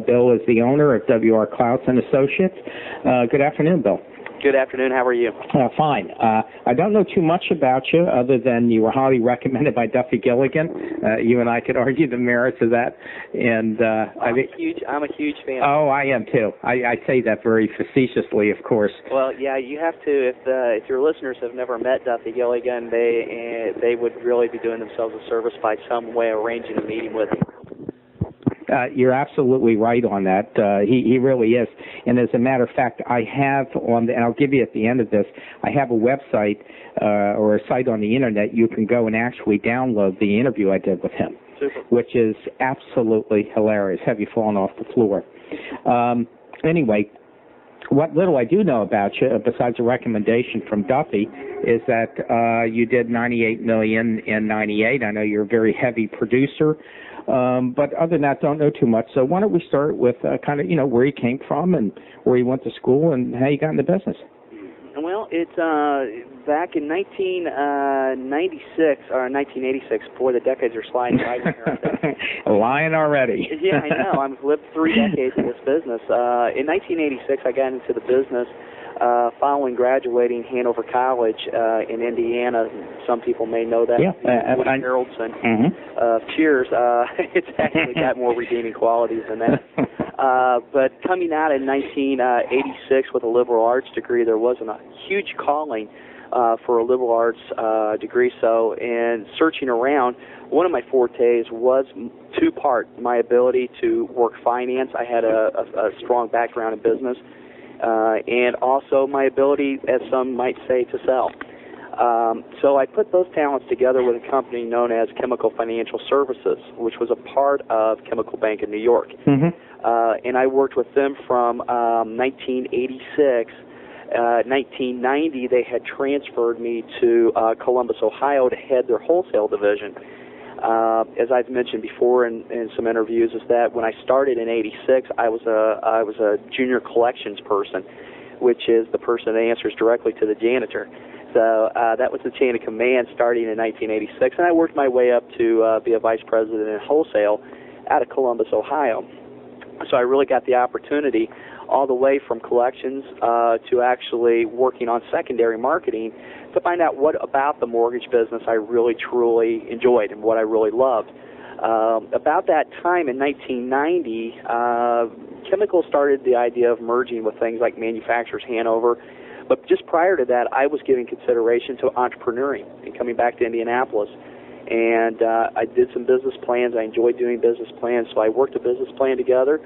Bill is the owner of W.R. Clouse and Associates. Good afternoon, Bill. Good afternoon. How are you? Fine. I don't know too much about you other than you were highly recommended by Duffy Gilligan. You and I could argue the merits of that. And I'm a huge fan. Oh, I am too. I say that very facetiously, of course. Well, yeah, you have to. If your listeners have never met Duffy Gilligan, they would really be doing themselves a service by some way arranging a meeting with him. You're absolutely right on that. He really is. And as a matter of fact, I have and I'll give you at the end of this, I have a website or a site on the internet you can go and actually download the interview I did with him. Super. Which is absolutely hilarious. Have you fallen off the floor? Anyway, what little I do know about you, besides a recommendation from Duffy, is that you did $98 million in '98. I know you're a very heavy producer. But other than that, don't know too much. So why don't we start with kind of, where you came from and where you went to school and how you got into business? Well, it's back in 1996 or 1986. Boy, the decades are sliding by here. Lying already. Yeah, I know. I've lived 3 decades in this business. In 1986, I got into the business following graduating Hanover College in Indiana. Some people may know that. Yeah, Woody Harrelson. Cheers. It's actually got more redeeming qualities than that. But coming out in 1986 with a liberal arts degree, there wasn't a huge calling for a liberal arts degree. So in searching around, one of my fortes was two-part, my ability to work finance. I had a strong background in business. And also my ability, as some might say, to sell. So I put those talents together with a company known as Chemical Financial Services, which was a part of Chemical Bank in New York. And I worked with them from 1986. 1990, they had transferred me to Columbus, Ohio, to head their wholesale division. As I've mentioned before in some interviews, is that when I started in '86, I was a junior collections person, which is the person that answers directly to the janitor. So that was the chain of command starting in 1986, and I worked my way up to be a vice president in wholesale out of Columbus, Ohio. So I really got the opportunity all the way from collections to actually working on secondary marketing to find out what about the mortgage business I really, truly enjoyed and what I really loved. About that time in 1990, Chemical started the idea of merging with things like Manufacturers Hanover. But just prior to that, I was giving consideration to entrepreneuring and coming back to Indianapolis. And I did some business plans. I enjoyed doing business plans, so I worked a business plan together.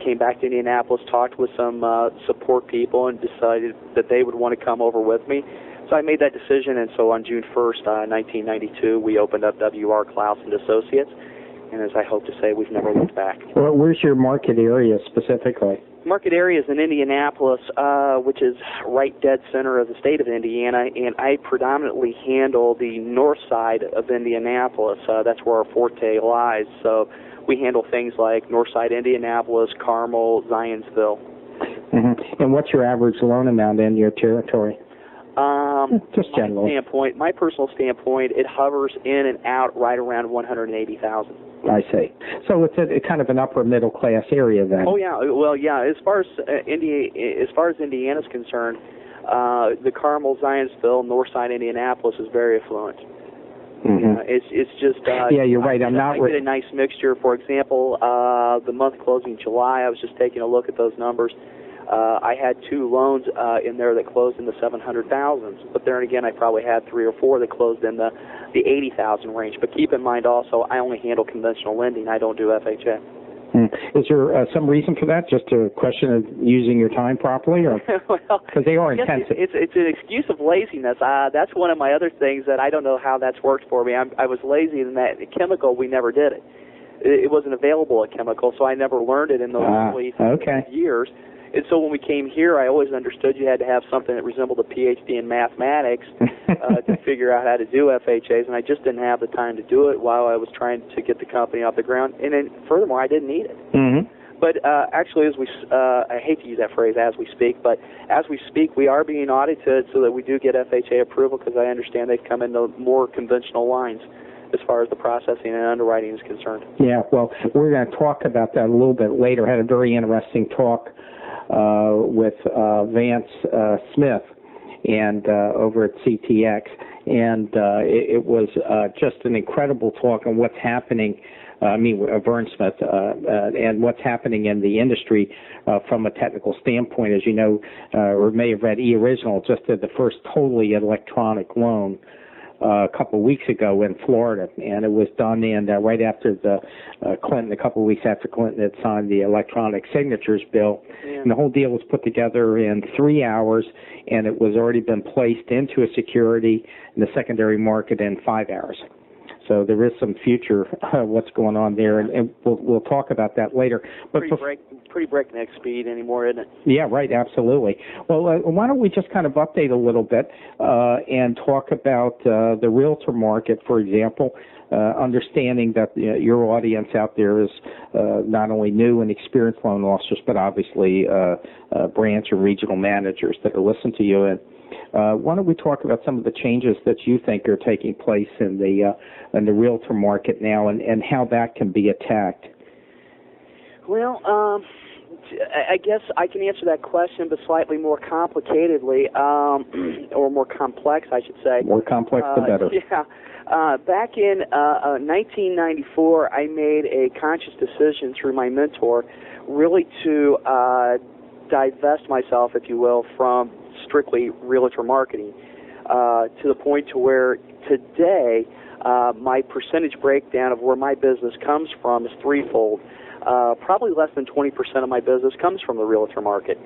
Came back to Indianapolis, talked with some support people, and decided that they would want to come over with me. So I made that decision, and so on June 1st, 1992, we opened up W.R. Clouse and Associates. And as I hope to say, we've never looked back. Well, where's your market area specifically? Market area is in Indianapolis, which is right dead center of the state of Indiana, and I predominantly handle the north side of Indianapolis. That's where our forte lies. So we handle things like north side Indianapolis, Carmel, Zionsville. And what's your average loan amount in your territory? Just generally. My personal standpoint, it hovers in and out right around $180,000. I see. So it's a kind of an upper middle class area then. Oh yeah. Well, yeah. As far as Indiana's concerned, the Carmel, Zionsville, Northside Indianapolis is very affluent. It's just yeah, you're right. I get a nice mixture. For example, the month closing July, I was just taking a look at those numbers. I had 2 loans in there that closed in the 700,000s, but then again, I probably had 3 or 4 that closed in the 80,000 range. But keep in mind also, I only handle conventional lending. I don't do FHA. Is there some reason for that? Just a question of using your time properly, or because they are intensive? It's an excuse of laziness. That's one of my other things that I don't know how that's worked for me. I was lazy in that at Chemical we never did it. It wasn't available at Chemical, so I never learned it in those early years. And so when we came here, I always understood you had to have something that resembled a PhD in mathematics to figure out how to do FHAs, and I just didn't have the time to do it while I was trying to get the company off the ground. And then, furthermore, I didn't need it. But actually, I hate to use that phrase, as we speak, but as we speak, we are being audited so that we do get FHA approval, because I understand they've come into more conventional lines as far as the processing and underwriting is concerned. Yeah, well, we're going to talk about that a little bit later. I had a very interesting talk with Vance Smith and over at CTX, and it was just an incredible talk on what's happening. Vern Smith, and what's happening in the industry from a technical standpoint. As you know, or may have read, eOriginal just did the first totally electronic loan a couple of weeks ago in Florida, and it was done in right after the Clinton, a couple of weeks after Clinton had signed the electronic signatures bill. Yeah. And the whole deal was put together in 3 hours, and it was already been placed into a security in the secondary market in 5 hours. So there is some future what's going on there, and we'll talk about that later. But pretty breakneck speed anymore, isn't it? Yeah, right, absolutely. Well, why don't we just kind of update a little bit and talk about the realtor market, for example, understanding that your audience out there is not only new and experienced loan officers, but obviously branch or regional managers that are listening to you. And why don't we talk about some of the changes that you think are taking place in the realtor market now, and how that can be attacked? Well, I guess I can answer that question, but slightly more complicatedly, or more complex, I should say. More complex, the better. Yeah. Back in 1994, I made a conscious decision through my mentor, really to divest myself, if you will, from strictly realtor marketing, to the point to where today my percentage breakdown of where my business comes from is threefold. Probably less than 20% of my business comes from the realtor market.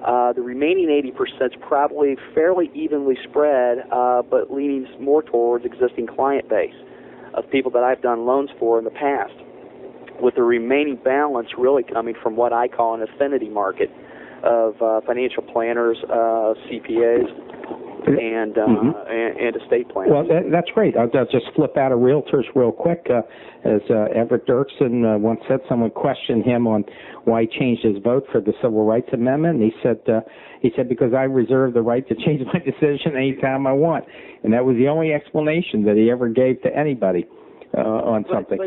The remaining 80% is probably fairly evenly spread, but leaning more towards existing client base of people that I've done loans for in the past, with the remaining balance really coming from what I call an affinity market of financial planners, CPAs, and estate planners. Well, that's great. I'll just flip out of realtors real quick. As Everett Dirksen once said, someone questioned him on why he changed his vote for the Civil Rights Amendment, and he said because I reserve the right to change my decision anytime I want, and that was the only explanation that he ever gave to anybody on something.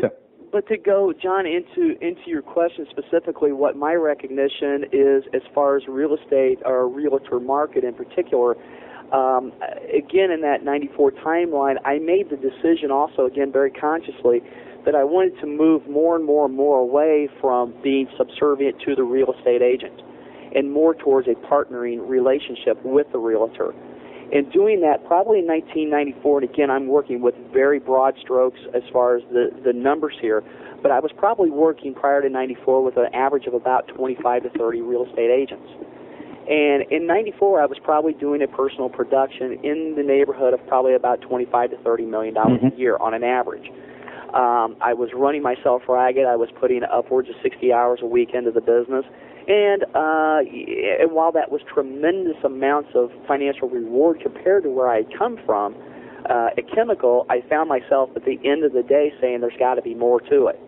But to go, John, into your question specifically, what my recognition is as far as real estate or realtor market in particular, again, in that 94 timeline, I made the decision also, again, very consciously, that I wanted to move more and more and more away from being subservient to the real estate agent and more towards a partnering relationship with the realtor. In doing that, probably in 1994, and again, I'm working with very broad strokes as far as the numbers here, but I was probably working prior to 94 with an average of about 25 to 30 real estate agents. And in 94, I was probably doing a personal production in the neighborhood of probably about $25 to $30 million a year on an average. I was running myself ragged. I was putting upwards of 60 hours a week into the business. And while that was tremendous amounts of financial reward compared to where I had come from, at Chemical, I found myself at the end of the day saying there's got to be more to it.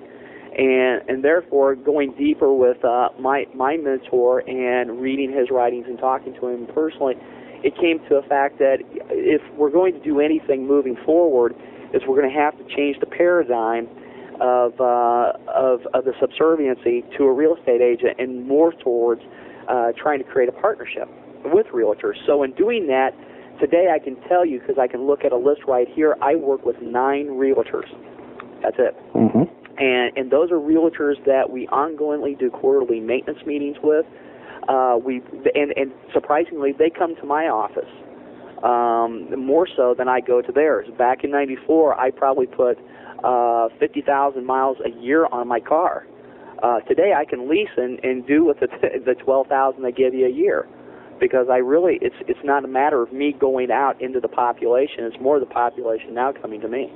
And therefore, going deeper with my mentor and reading his writings and talking to him personally, it came to a fact that if we're going to do anything moving forward, is we're going to have to change the paradigm of the subserviency to a real estate agent and more towards trying to create a partnership with realtors. So in doing that, today I can tell you, because I can look at a list right here, I work with 9 realtors. That's it. And those are realtors that we ongoingly do quarterly maintenance meetings with. And surprisingly, they come to my office more so than I go to theirs. Back in 94, I probably put 50,000 miles a year on my car. Today, I can lease and do with the 12,000 they give you a year, because it's not a matter of me going out into the population. It's more the population now coming to me.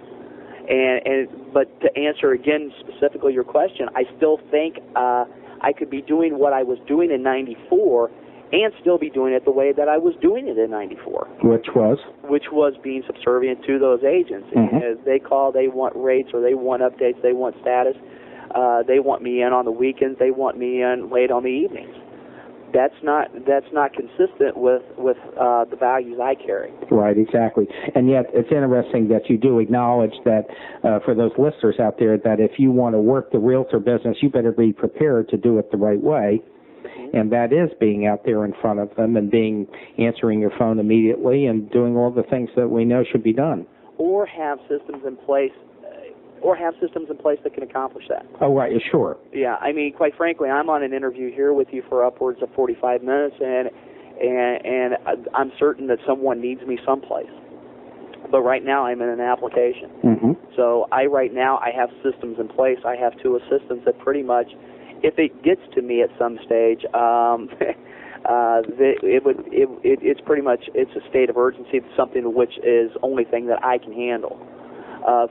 But to answer again specifically your question, I still think I could be doing what I was doing in 94 and still be doing it the way that I was doing it in 94. Which was? Which was being subservient to those agents. As they call, they want rates or they want updates, they want status. They want me in on the weekends, they want me in late on the evenings. that's not consistent with the values I carry. Right, exactly. And yet it's interesting that you do acknowledge that for those listeners out there, that if you want to work the realtor business, you better be prepared to do it the right way. Mm-hmm. And that is being out there in front of them and answering your phone immediately and doing all the things that we know should be done. Or have systems in place that can accomplish that. Oh, right, sure. Yeah, I mean, quite frankly, I'm on an interview here with you for upwards of 45 minutes, and I'm certain that someone needs me someplace. But right now, I'm in an application. Mm-hmm. So right now, I have systems in place. I have two assistants that pretty much, if it gets to me at some stage, it's pretty much, it's a state of urgency. It's something which is only thing that I can handle.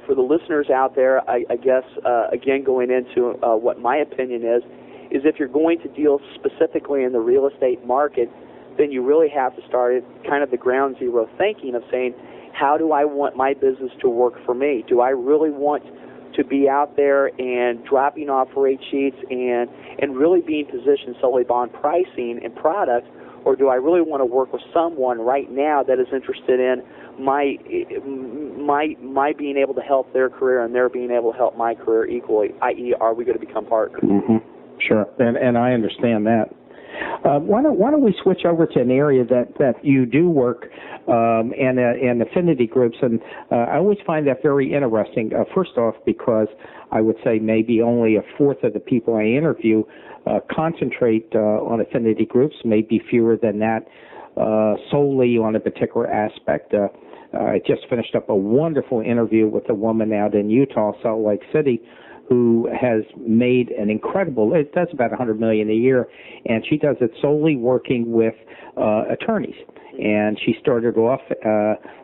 For the listeners out there, I guess, again, going into what my opinion is if you're going to deal specifically in the real estate market, then you really have to start at kind of the ground zero thinking of saying, how do I want my business to work for me? Do I really want to be out there and dropping off rate sheets and really being positioned solely on pricing and products, or do I really want to work with someone right now that is interested in my being able to help their career and their being able to help my career equally, i.e., are we going to become partners? Mm-hmm. Sure, and I understand that. Why don't we switch over to an area that you do work and affinity groups, and I always find that very interesting. First off, because I would say maybe only a fourth of the people I interview concentrate on affinity groups, maybe fewer than that solely on a particular aspect. I just finished up a wonderful interview with a woman out in Utah, Salt Lake City, who has made an incredible, it does about $100 million a year, and she does it solely working with attorneys. And she started off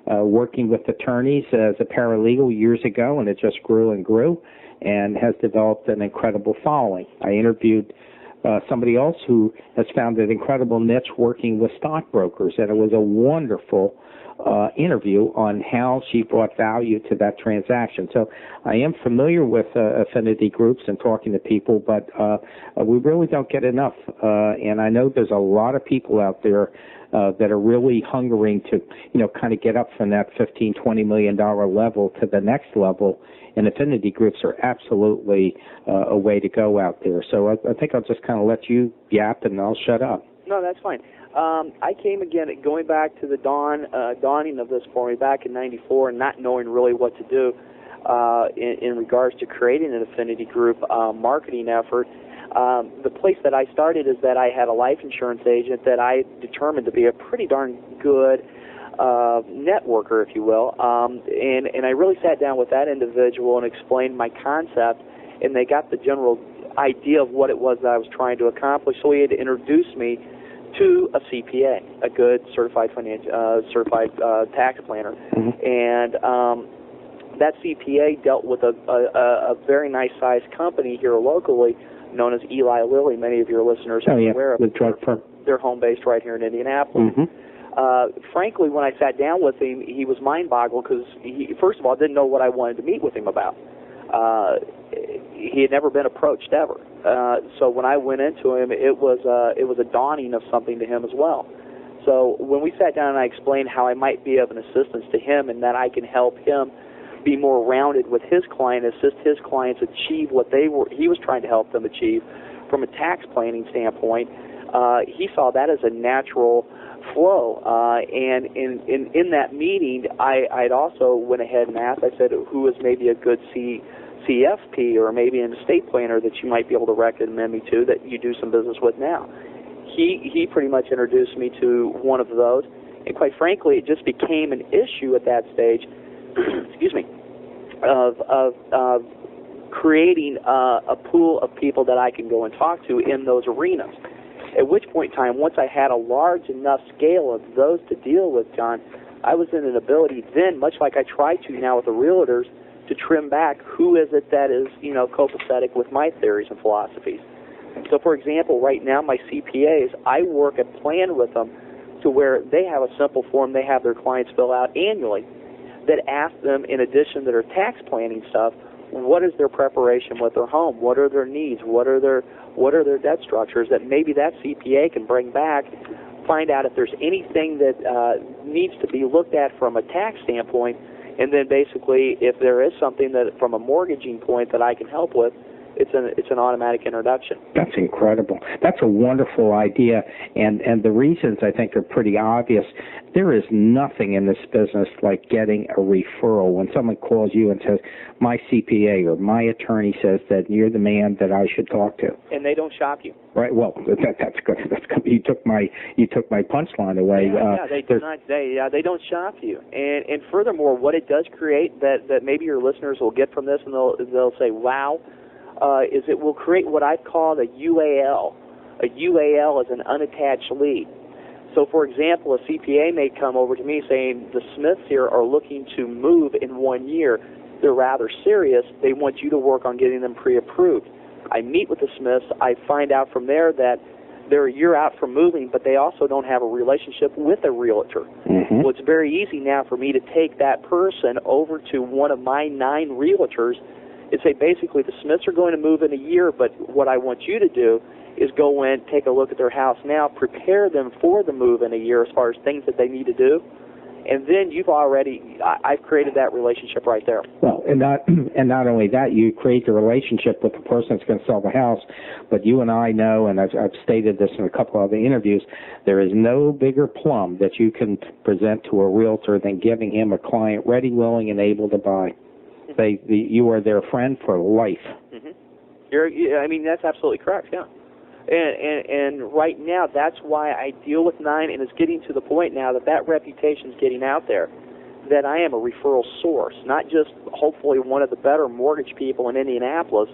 working with attorneys as a paralegal years ago, and it just grew and grew and has developed an incredible following. I interviewed somebody else who has found an incredible niche working with stockbrokers, and it was a wonderful interview on how she brought value to that transaction. So I am familiar with affinity groups and talking to people, but we really don't get enough. And I know there's a lot of people out there that are really hungering to, kind of get up from that $15-20 million level to the next level. And affinity groups are absolutely a way to go out there. So I think I'll just kind of let you yap and I'll shut up. No, that's fine. I came again, going back to the dawning of this for me back in '94, and not knowing really what to do in regards to creating an affinity group marketing effort. The place that I started is that I had a life insurance agent that I determined to be a pretty darn good networker, if you will, and I really sat down with that individual and explained my concept, and they got the general idea of what it was that I was trying to accomplish. So he had introduced me to a CPA, a good certified tax planner, mm-hmm. And that CPA dealt with a very nice sized company here locally known as Eli Lilly. Many of your listeners are aware of. The drug firm. They're home based right here in Indianapolis. Mm-hmm. Frankly, when I sat down with him, he was mind-boggled because he, first of all, didn't know what I wanted to meet with him about. He had never been approached ever. So when I went into him, it was a dawning of something to him as well. So when we sat down and I explained how I might be of an assistance to him and that I can help him be more rounded with his client, assist his clients achieve what he was trying to help them achieve from a tax planning standpoint, he saw that as a natural flow. And in that meeting, I'd also went ahead and asked, I said, who is maybe a good CFP or maybe an estate planner that you might be able to recommend me to that you do some business with now? He pretty much introduced me to one of those, and quite frankly, it just became an issue at that stage, excuse me, of creating a pool of people that I can go and talk to in those arenas. At which point in time, once I had a large enough scale of those to deal with, John, I was in an ability then, much like I try to now with the realtors, to trim back who is it that is, copacetic with my theories and philosophies. So, for example, right now my CPAs, I work a plan with them to where they have a simple form they have their clients fill out annually that asks them, in addition to their tax planning stuff, what is their preparation with their home? What are their needs? What are their debt structures that maybe that CPA can bring back? Find out if there's anything that needs to be looked at from a tax standpoint, and then basically if there is something that from a mortgaging point that I can help with, it's an automatic introduction. That's incredible. That's a wonderful idea, and the reasons I think are pretty obvious. There is nothing in this business like getting a referral. When someone calls you and says, my CPA or my attorney says that you're the man that I should talk to. And they don't shop you. Right. Well, that's good. That's good. You took my punchline away. They do not. They don't shop you. And furthermore, what it does create that maybe your listeners will get from this, and they'll say, wow. Is it will create what I've called a UAL. A UAL is an unattached lead. So, for example, a CPA may come over to me saying, the Smiths here are looking to move in 1 year. They're rather serious. They want you to work on getting them pre-approved. I meet with the Smiths. I find out from there that they're a year out from moving, but they also don't have a relationship with a realtor. Mm-hmm. Well, it's very easy now for me to take that person over to one of my 9 realtors and say, basically, the Smiths are going to move in a year, but what I want you to do is go in, take a look at their house now, prepare them for the move in a year as far as things that they need to do, and then I've created that relationship right there. Well, and not only that, you create the relationship with the person that's going to sell the house, but you and I know, and I've stated this in a couple of the interviews, there is no bigger plum that you can present to a realtor than giving him a client ready, willing, and able to buy. You are their friend for life. Mm-hmm. That's absolutely correct, yeah. And right now, that's why I deal with 9, and it's getting to the point now that reputation's getting out there, that I am a referral source, not just hopefully one of the better mortgage people in Indianapolis,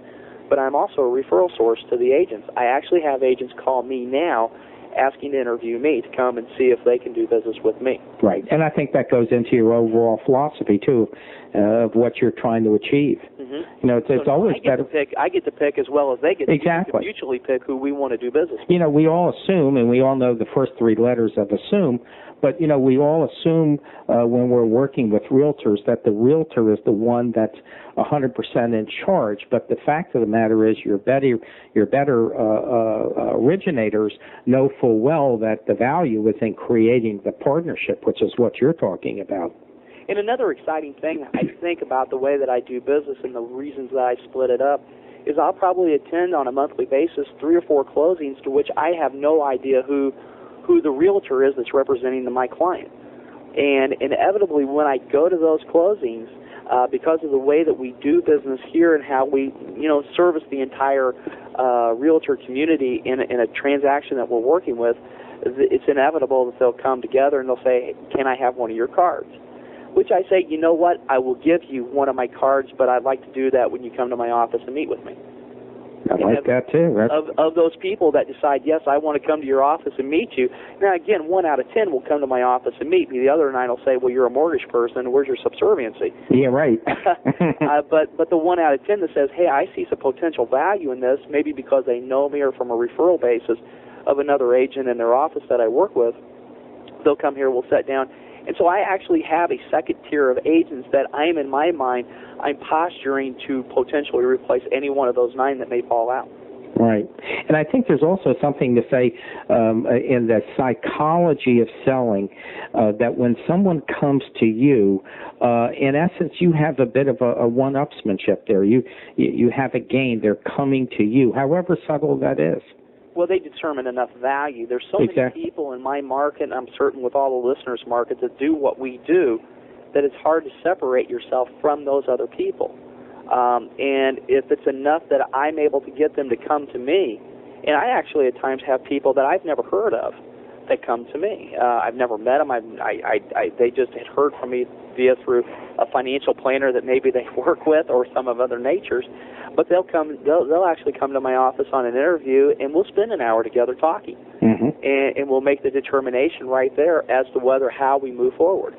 but I'm also a referral source to the agents. I actually have agents call me now asking to interview me to come and see if they can do business with me. Right, and I think that goes into your overall philosophy, too, of what you're trying to achieve. Mm-hmm. It's always better. I get to pick as well as they get to exactly. mutually pick who we want to do business with. We all assume, and we all know the first 3 letters of assume, but, we all assume when we're working with realtors that the realtor is the one that's 100% in charge. But the fact of the matter is your better originators know full well that the value is in creating the partnership, which is what you're talking about. And another exciting thing I think about the way that I do business and the reasons that I split it up is I'll probably attend on a monthly basis 3 or 4 closings to which I have no idea who the realtor is that's representing my client. And inevitably when I go to those closings, because of the way that we do business here and how we, service the entire realtor community in a transaction that we're working with, it's inevitable that they'll come together and they'll say, can I have one of your cards? Which I say, you know what, I will give you one of my cards, but I'd like to do that when you come to my office and meet with me. I like that, too. Of those people that decide, yes, I want to come to your office and meet you, now, again, 1 out of 10 will come to my office and meet me. The other 9 will say, well, you're a mortgage person. Where's your subserviency? Yeah, right. But the 1 out of 10 that says, hey, I see some potential value in this, maybe because they know me or from a referral basis of another agent in their office that I work with, they'll come here, we'll sit down. And so I actually have a second tier of agents that in my mind, I'm posturing to potentially replace any one of those 9 that may fall out. Right. And I think there's also something to say in the psychology of selling that when someone comes to you, in essence, you have a bit of a one-upsmanship there. You have a gain. They're coming to you, however subtle that is. Well, they determine enough value. There's so many people in my market, and I'm certain with all the listeners' markets, that do what we do, that it's hard to separate yourself from those other people. And if it's enough that I'm able to get them to come to me, and I actually at times have people that I've never heard of that come to me. I've never met them. They just had heard from me through a financial planner that maybe they work with or some of other natures. But they'll actually come to my office on an interview, and we'll spend an hour together talking. Mm-hmm. And we'll make the determination right there as to how we move forward.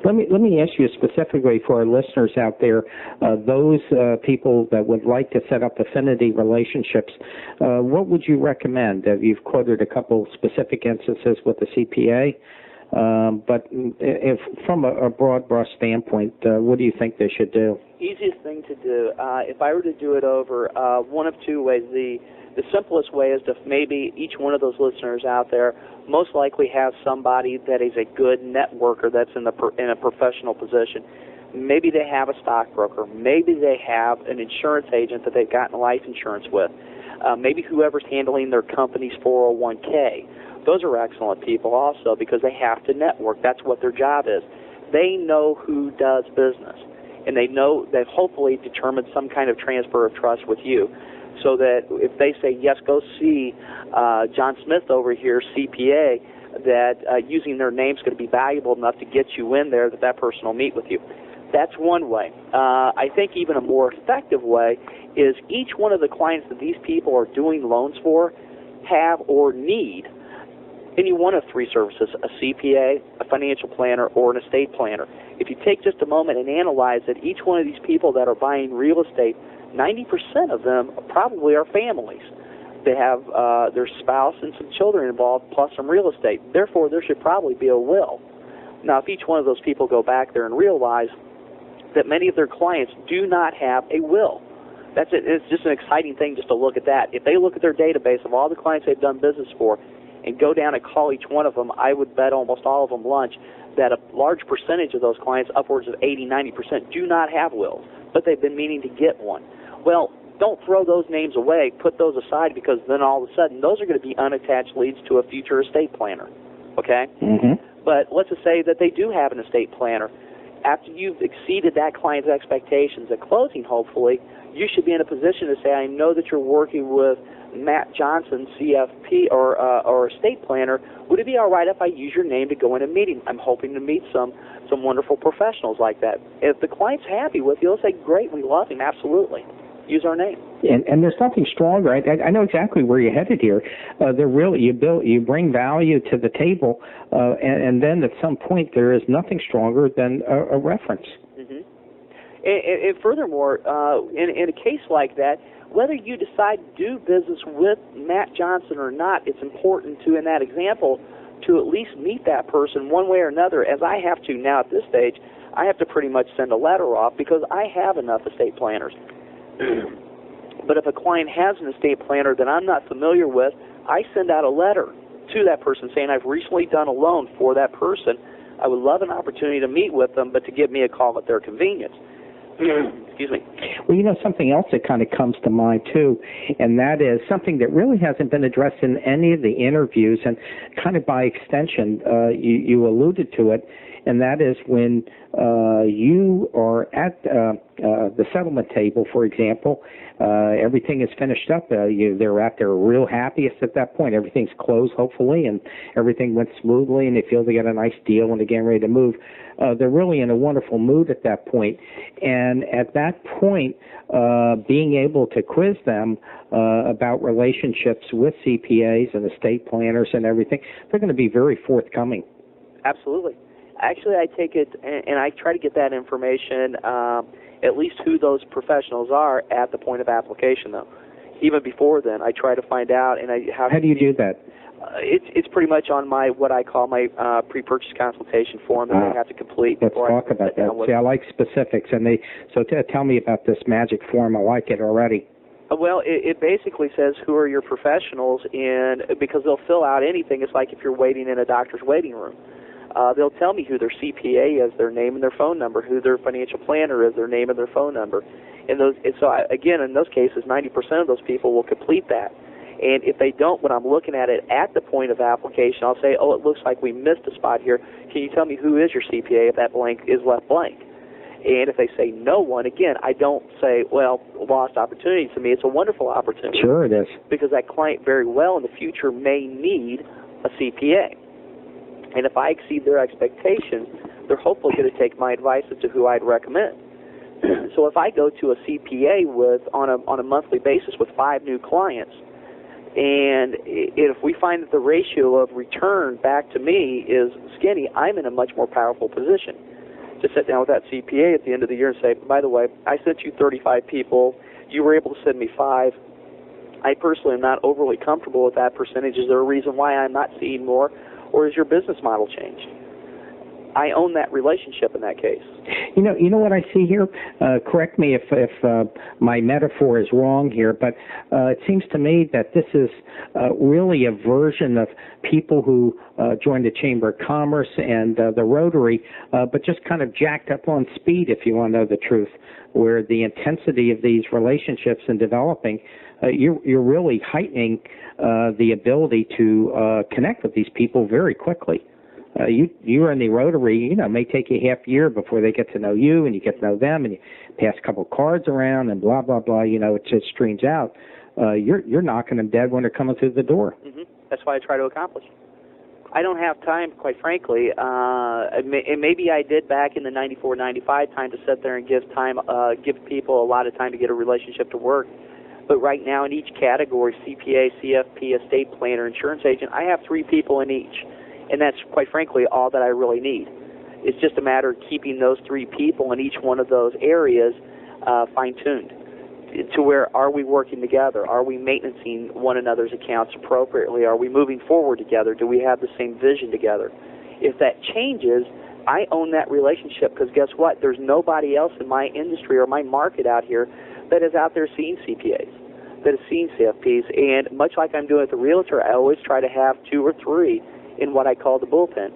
Let me ask you specifically for our listeners out there, those people that would like to set up affinity relationships, what would you recommend? You've quoted a couple specific instances with the CPA. But if from a broad brush standpoint, what do you think they should do? Easiest thing to do, if I were to do it over, one of two ways. The simplest way is to maybe each one of those listeners out there most likely have somebody that is a good networker that's in a professional position. Maybe they have a stockbroker. Maybe they have an insurance agent that they've gotten life insurance with. Maybe whoever's handling their company's 401k. Those are excellent people also because they have to network. That's what their job is. They know who does business, and they know they've hopefully determined some kind of transfer of trust with you, so that if they say, yes, go see John Smith over here, CPA, that using their name is going to be valuable enough to get you in there, that person will meet with you. That's one way. I think even a more effective way is each one of the clients that these people are doing loans for have or need any one of three services: a CPA, a financial planner, or an estate planner. If you take just a moment and analyze that each one of these people that are buying real estate, 90% of them probably are families. They have their spouse and some children involved, plus some real estate. Therefore, there should probably be a will. Now, if each one of those people go back there and realize that many of their clients do not have a will, that's it. It's just an exciting thing just to look at that. If they look at their database of all the clients they've done business for and go down and call each one of them, I would bet almost all of them lunch that a large percentage of those clients, upwards of 80, 90%, do not have wills, but they've been meaning to get one. Well, don't throw those names away. Put those aside, because then all of a sudden those are going to be unattached leads to a future estate planner, okay? Mm-hmm. But let's just say that they do have an estate planner. After you've exceeded that client's expectations at closing, hopefully, you should be in a position to say, I know that you're working with Matt Johnson, CFP, or estate planner. Would it be all right if I use your name to go in a meeting? I'm hoping to meet some wonderful professionals like that. If the client's happy with you, they'll say, great, we love him, absolutely. Use our name. And there's nothing stronger. I know exactly where you're headed here. They're really you bring value to the table, and then at some point there is nothing stronger than a reference. Mm-hmm. And furthermore, in a case like that, whether you decide to do business with Matt Johnson or not, it's important to, in that example, to at least meet that person one way or another. As I have to now at this stage, I have to pretty much send a letter off because I have enough estate planners. But if a client has an estate planner that I'm not familiar with, I send out a letter to that person saying I've recently done a loan for that person. I would love an opportunity to meet with them, but to give me a call at their convenience. Excuse me. Well, you know, something else that kind of comes to mind, too, and that is something that really hasn't been addressed in any of the interviews, and kind of by extension, you alluded to it, and that is when you are at the settlement table, for example, everything is finished up. They're at their real happiest at that point. Everything's closed, hopefully, and everything went smoothly, and they feel they got a nice deal and they're getting ready to move. They're really in a wonderful mood at that point. And at that point, being able to quiz them about relationships with CPAs and estate planners and everything, they're going to be very forthcoming. Absolutely. Actually, I take it and I try to get that information, at least who those professionals are at the point of application, though. Even before then, I try to find out. And how do you do that? It's pretty much on my what I call my pre-purchase consultation form that I have to complete. Let's talk about that. See, I like specifics, and tell me about this magic form. I like it already. Well, it basically says who are your professionals, and because they'll fill out anything. It's like if you're waiting in a doctor's waiting room. They'll tell me who their CPA is, their name and their phone number, who their financial planner is, their name and their phone number. And again, in those cases, 90% of those people will complete that. And if they don't, when I'm looking at it at the point of application, I'll say, oh, it looks like we missed a spot here. Can you tell me who is your CPA if that blank is left blank? And if they say no one, again, I don't say, well, lost opportunity. To me, it's a wonderful opportunity. Sure it is. Because that client very well in the future may need a CPA. And if I exceed their expectations, they're hopefully going to take my advice as to who I'd recommend. So if I go to a CPA on a monthly basis with 5 new clients, and if we find that the ratio of return back to me is skinny, I'm in a much more powerful position to sit down with that CPA at the end of the year and say, by the way, I sent you 35 people. You were able to send me 5. I personally am not overly comfortable with that percentage. Is there a reason why I'm not seeing more? or has your business model changed? I own that relationship in that case. You know what I see here? Correct me if my metaphor is wrong here, but it seems to me that this is really a version of people who joined the Chamber of Commerce and the Rotary, but just kind of jacked up on speed, if you want to know the truth, where the intensity of these relationships and developing, you're really heightening the ability to connect with these people very quickly. You're in the Rotary, it may take you half a year before they get to know you and you get to know them and you pass a couple of cards around and blah, blah, blah, it just streams out. You're knocking them dead when they're coming through the door. Mm-hmm. That's what I try to accomplish. I don't have time, quite frankly. Maybe I did back in the 94, 95 time to sit there and give people a lot of time to get a relationship to work. But right now in each category, CPA, CFP, estate planner, insurance agent, I have 3 people in each. And that's, quite frankly, all that I really need. It's just a matter of keeping those 3 people in each one of those areas fine-tuned to where are we working together? Are we maintaining one another's accounts appropriately? Are we moving forward together? Do we have the same vision together? If that changes, I own that relationship because guess what? There's nobody else in my industry or my market out here that is out there seeing CPAs, that is seeing CFPs. And much like I'm doing with the realtor, I always try to have 2 or 3 in what I call the bullpen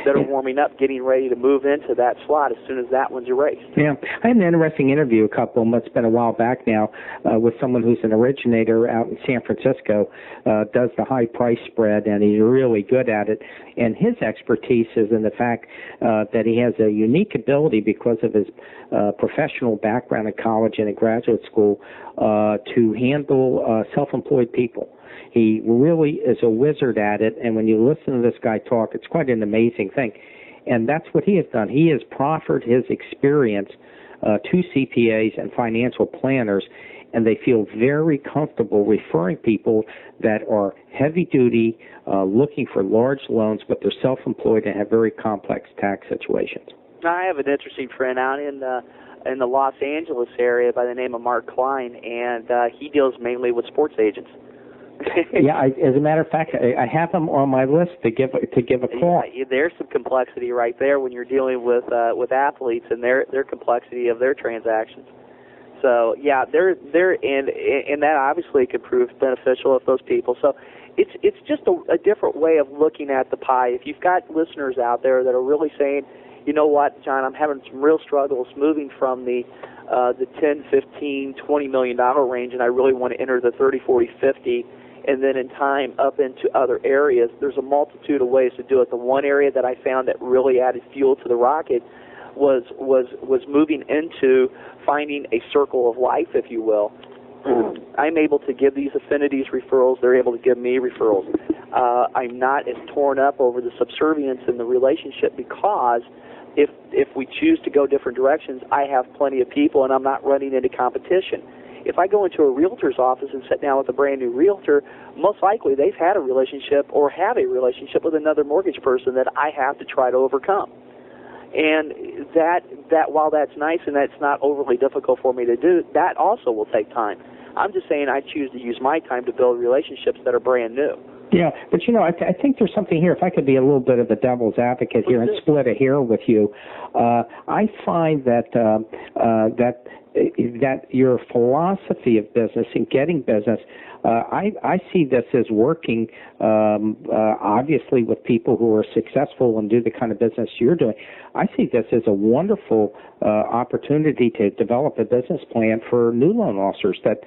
that are warming up, getting ready to move into that slot as soon as that one's erased. Yeah. I had an interesting interview it's been a while back now, with someone who's an originator out in San Francisco, does the high price spread, and he's really good at it. And his expertise is in the fact that he has a unique ability because of his professional background in college and in graduate school to handle self-employed people. He really is a wizard at it, and when you listen to this guy talk, it's quite an amazing thing. And that's what he has done. He has proffered his experience to CPAs and financial planners, and they feel very comfortable referring people that are heavy-duty, looking for large loans, but they're self-employed and have very complex tax situations. I have an interesting friend out in the Los Angeles area by the name of Mark Klein, and he deals mainly with sports agents. Yeah, as a matter of fact, I have them on my list to give a call. Yeah, there's some complexity right there when you're dealing with athletes and their complexity of their transactions. So yeah, they're and that obviously could prove beneficial of those people. So it's just a different way of looking at the pie. If you've got listeners out there that are really saying, you know what, John, I'm having some real struggles moving from the 10, 15, $20 million range, and I really want to enter the 30, 40, 50. And then in time up into other areas, there's a multitude of ways to do it. The one area that I found that really added fuel to the rocket was moving into finding a circle of life, if you will. I'm able to give these affinities referrals. They're able to give me referrals. I'm not as torn up over the subservience in the relationship because if we choose to go different directions, I have plenty of people and I'm not running into competition. If I go into a realtor's office and sit down with a brand new realtor, most likely they've had a relationship or have a relationship with another mortgage person that I have to try to overcome. And that while that's nice and that's not overly difficult for me to do, that also will take time. I'm just saying I choose to use my time to build relationships that are brand new. Yeah, but I think there's something here. If I could be a little bit of a devil's advocate here and split a hair with you, I find that your philosophy of business and getting business, I see this as working obviously with people who are successful and do the kind of business you're doing. I see this as a wonderful opportunity to develop a business plan for new loan officers that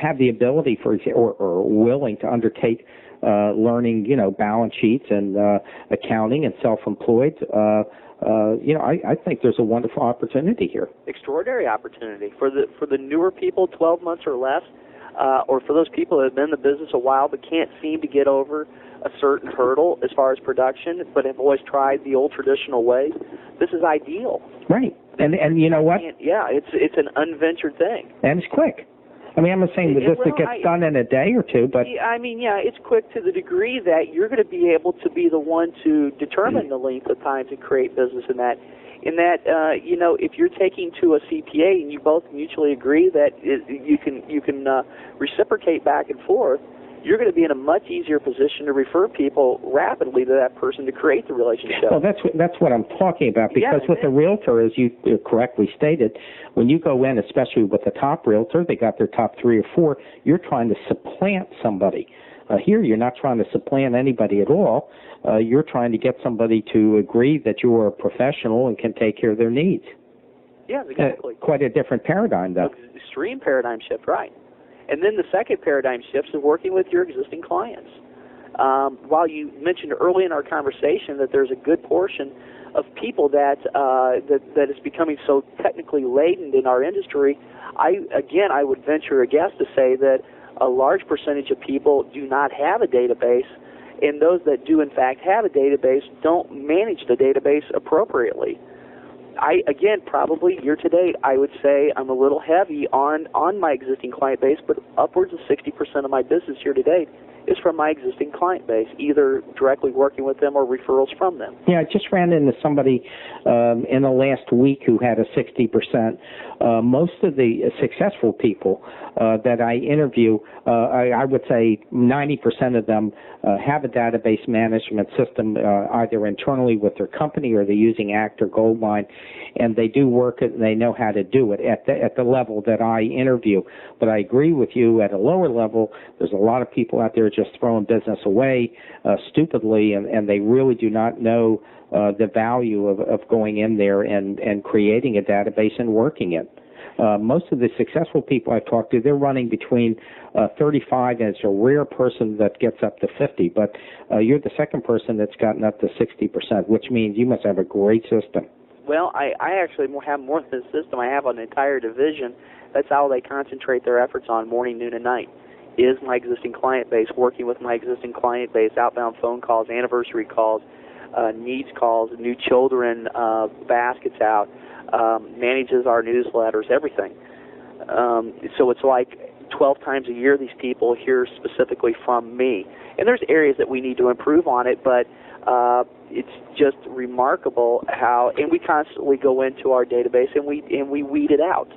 have the ability or willing to undertake learning balance sheets and accounting and self-employed. I think there's a wonderful opportunity here. Extraordinary opportunity for the newer people, 12 months or less, or for those people that have been in the business a while but can't seem to get over a certain hurdle as far as production, but have always tried the old traditional ways. This is ideal. Right, and you know what? Yeah, it's an unventured thing, and it's quick. I mean, I'm not saying that this gets done in a day or two, but... I mean, yeah, it's quick to the degree that you're going to be able to be the one to determine the length of time to create business in that. If you're taking to a CPA and you both mutually agree that you can reciprocate back and forth, you're going to be in a much easier position to refer people rapidly to that person to create the relationship. Well, that's what I'm talking about, because with a realtor, as you correctly stated, when you go in, especially with the top realtor, they got their top 3 or 4, you're trying to supplant somebody. Here, you're not trying to supplant anybody at all. You're trying to get somebody to agree that you are a professional and can take care of their needs. Yeah, exactly. Quite a different paradigm, though. Extreme paradigm shift, right. And then the second paradigm shift is working with your existing clients. While you mentioned early in our conversation that there's a good portion of people that is becoming so technically laden in our industry, I would venture a guess to say that a large percentage of people do not have a database, and those that do in fact have a database don't manage the database appropriately. Probably year to date, I would say I'm a little heavy on my existing client base, but upwards of 60% of my business year to date is from my existing client base, either directly working with them or referrals from them. Yeah, I just ran into somebody in the last week who had a 60%. Most of the successful people that I interview, I would say 90% of them have a database management system either internally with their company or they're using ACT or Goldmine, and they do work it and they know how to do it at the level that I interview. But I agree with you, at a lower level, there's a lot of people out there just throwing business away stupidly, and they really do not know the value of going in there and creating a database and working it. Most of the successful people I've talked to, they're running between 35, and it's a rare person that gets up to 50, but you're the second person that's gotten up to 60%, which means you must have a great system. Well, I actually have more than a system. I have an entire division. That's how they concentrate their efforts on morning, noon, and night, is my existing client base, working with my existing client base, outbound phone calls, anniversary calls, needs calls, new children, baskets out, manages our newsletters, everything. So it's like 12 times a year these people hear specifically from me. And there's areas that we need to improve on it, but it's just remarkable how, and we constantly go into our database and we weed it out.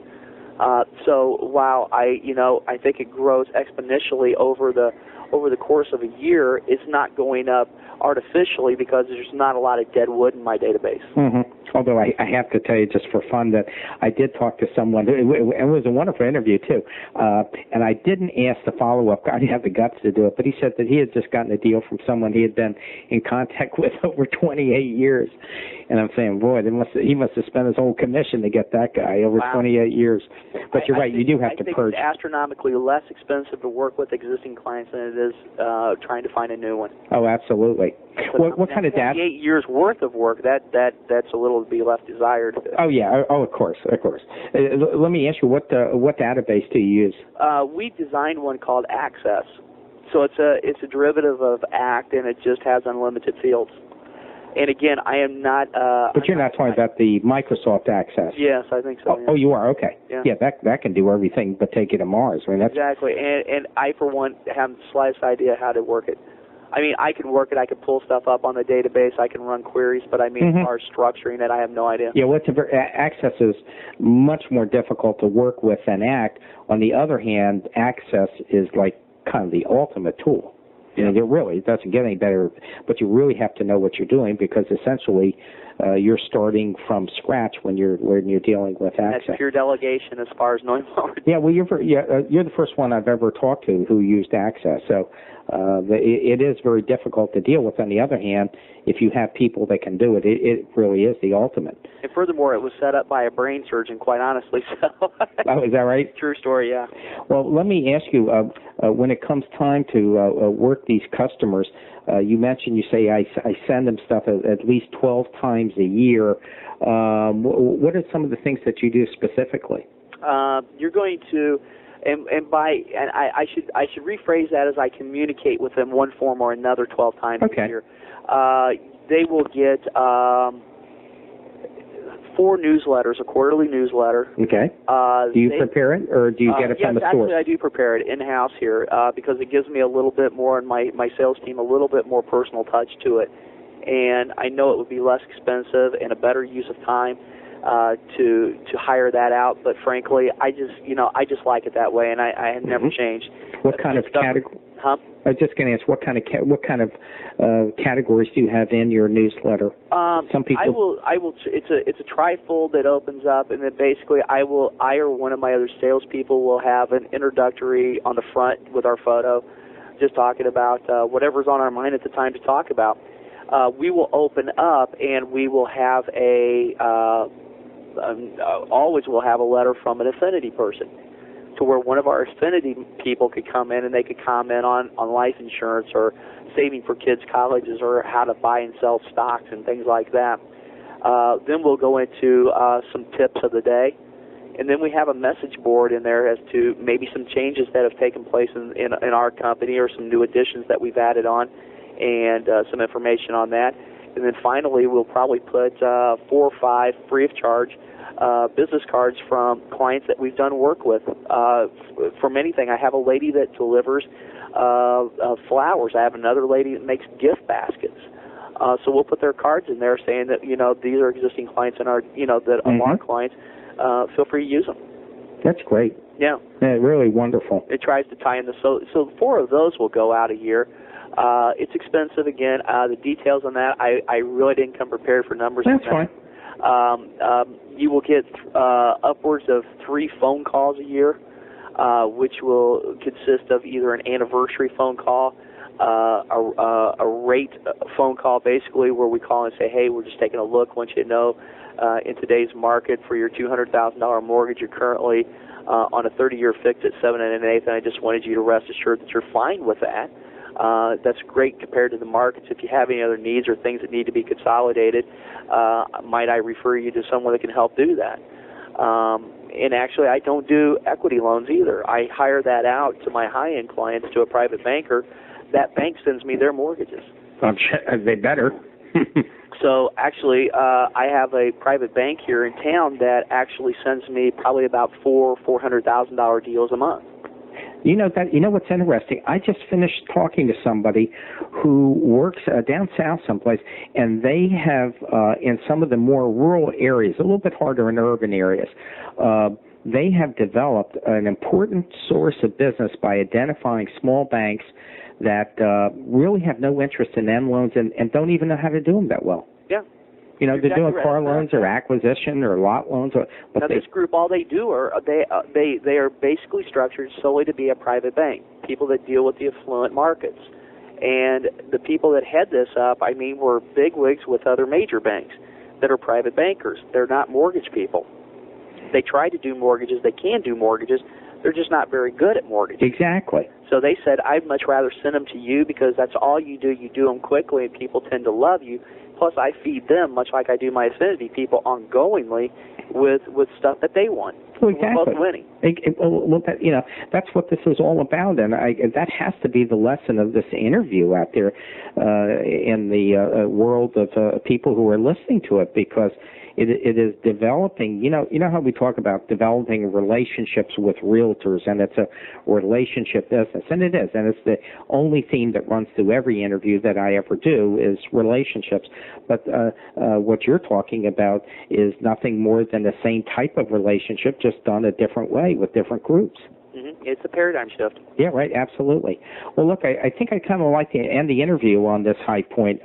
So while I think it grows exponentially over the course of a year, it's not going up artificially because there's not a lot of dead wood in my database. Mm-hmm. Although I have to tell you, just for fun, that I did talk to someone. It was a wonderful interview, too. And I didn't ask the follow-up. I didn't have the guts to do it. But he said that he had just gotten a deal from someone he had been in contact with over 28 years. And I'm saying, boy, he must have spent his whole commission to get that guy over 28 years. But you're right, you do have to purge. It's astronomically less expensive to work with existing clients than it is trying to find a new one. Oh, absolutely. What kind of data? 28 years worth of work, that's a little to be left desired. Oh, yeah. Oh, of course. Let me ask you, what database do you use? We designed one called Access. So it's a derivative of ACT, and it just has unlimited fields. And again, I am not. But you're not talking about the Microsoft Access. Yes, I think so. Oh, you are? Okay. Yeah, that can do everything but take you to Mars. I mean, that's exactly. And I, for one, haven't the slightest idea how to work it. I mean, I can work it. I can pull stuff up on the database. I can run queries, but I mean, as far as structuring it, I have no idea. Yeah, Access is much more difficult to work with than ACT. On the other hand, Access is like kind of the ultimate tool. You know, it doesn't get any better, but you really have to know what you're doing because essentially you're starting from scratch when you're dealing with Access. That's pure delegation as far as knowing what we're doing. Yeah, well, you're the first one I've ever talked to who used Access, so it is very difficult to deal with. On the other hand, if you have people that can do it, it really is the ultimate. And furthermore, it was set up by a brain surgeon, quite honestly. So. Oh, is that right? True story, yeah. Well, let me ask you, when it comes time to work these customers, you mentioned, you say I send them stuff at least 12 times a year. What are some of the things that you do specifically? You're going to, I should rephrase that as I communicate with them one form or another 12 times a year. They will get 4 newsletters, a quarterly newsletter. Okay. Do you prepare it, or do you get it from a source? Actually, I do prepare it in-house here because it gives me a little bit more, and my sales team, a little bit more personal touch to it. And I know it would be less expensive and a better use of time to hire that out. But frankly, I just like it that way, and I have never changed. What kind of category? I was just going to ask what kind of categories do you have in your newsletter? Some people. I will. It's a trifold that opens up, and then basically I or one of my other salespeople will have an introductory on the front with our photo, just talking about whatever's on our mind at the time to talk about. We will open up, and we will have always will have a letter from an affinity person, to where one of our affinity people could come in and they could comment on life insurance or saving for kids' colleges or how to buy and sell stocks and things like that. Then we'll go into some tips of the day, and then we have a message board in there as to maybe some changes that have taken place in our company or some new additions that we've added on, and some information on that. And then finally we'll probably put 4 or 5 free of charge business cards from clients that we've done work with. From anything, I have a lady that delivers flowers. I have another lady that makes gift baskets. So we'll put their cards in there saying that, these are existing clients and our our clients. Feel free to use them. That's great. Yeah. Really wonderful. It tries to tie in so 4 of those will go out a year. It's expensive again. The details on that, I really didn't come prepared for numbers. That's fine. You will get upwards of 3 phone calls a year, which will consist of either an anniversary phone call, a rate phone call, basically, where we call and say, hey, we're just taking a look, want you to know in today's market for your $200,000 mortgage, you're currently on a 30-year fixed at 7 1/8, and I just wanted you to rest assured that you're fine with that. That's great compared to the markets. If you have any other needs or things that need to be consolidated, might I refer you to someone that can help do that? And actually, I don't do equity loans either. I hire that out to my high-end clients, to a private banker. That bank sends me their mortgages. They better. So actually, I have a private bank here in town that actually sends me probably about $400,000 deals a month. You know what's interesting? I just finished talking to somebody who works down south someplace, and they have in some of the more rural areas, a little bit harder in urban areas, they have developed an important source of business by identifying small banks that really have no interest in M loans and don't even know how to do them that well. Yeah. They're doing car loans or acquisition or lot loans. Now, this group, all they do are they are basically structured solely to be a private bank, people that deal with the affluent markets. And the people that head this up, were bigwigs with other major banks that are private bankers. They're not mortgage people. They try to do mortgages. They can do mortgages. They're just not very good at mortgages. Exactly. So they said, I'd much rather send them to you because that's all you do. You do them quickly, and people tend to love you. Plus, I feed them, much like I do my affinity people, ongoingly with stuff that they want. Well, exactly. We're both winning. That's what this is all about, and that has to be the lesson of this interview out there in the world of people who are listening to it, because it is developing. You know how we talk about developing relationships with realtors, and it's a relationship business, and it is, and it's the only theme that runs through every interview that I ever do is relationships. But what you're talking about is nothing more than the same type of relationship, just done a different way with different groups. Mm-hmm. It's a paradigm shift. Yeah, right, absolutely. Well, look, I think I kind of like to end the interview on this high point.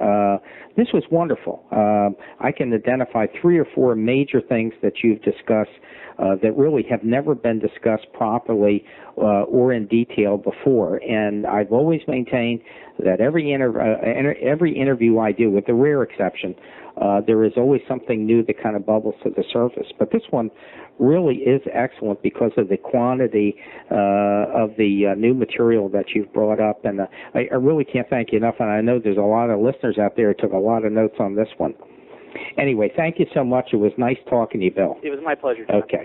This was wonderful. I can identify 3 or 4 major things that you've discussed that really have never been discussed properly or in detail before. And I've always maintained that every interview I do, with the rare exception, there is always something new that kind of bubbles to the surface. But this one really is excellent because of the quantity of the new material that you've brought up. And I really can't thank you enough. And I know there's a lot of listeners out there who took a lot of notes on this one. Anyway, thank you so much. It was nice talking to you, Bill. It was my pleasure, John. Okay.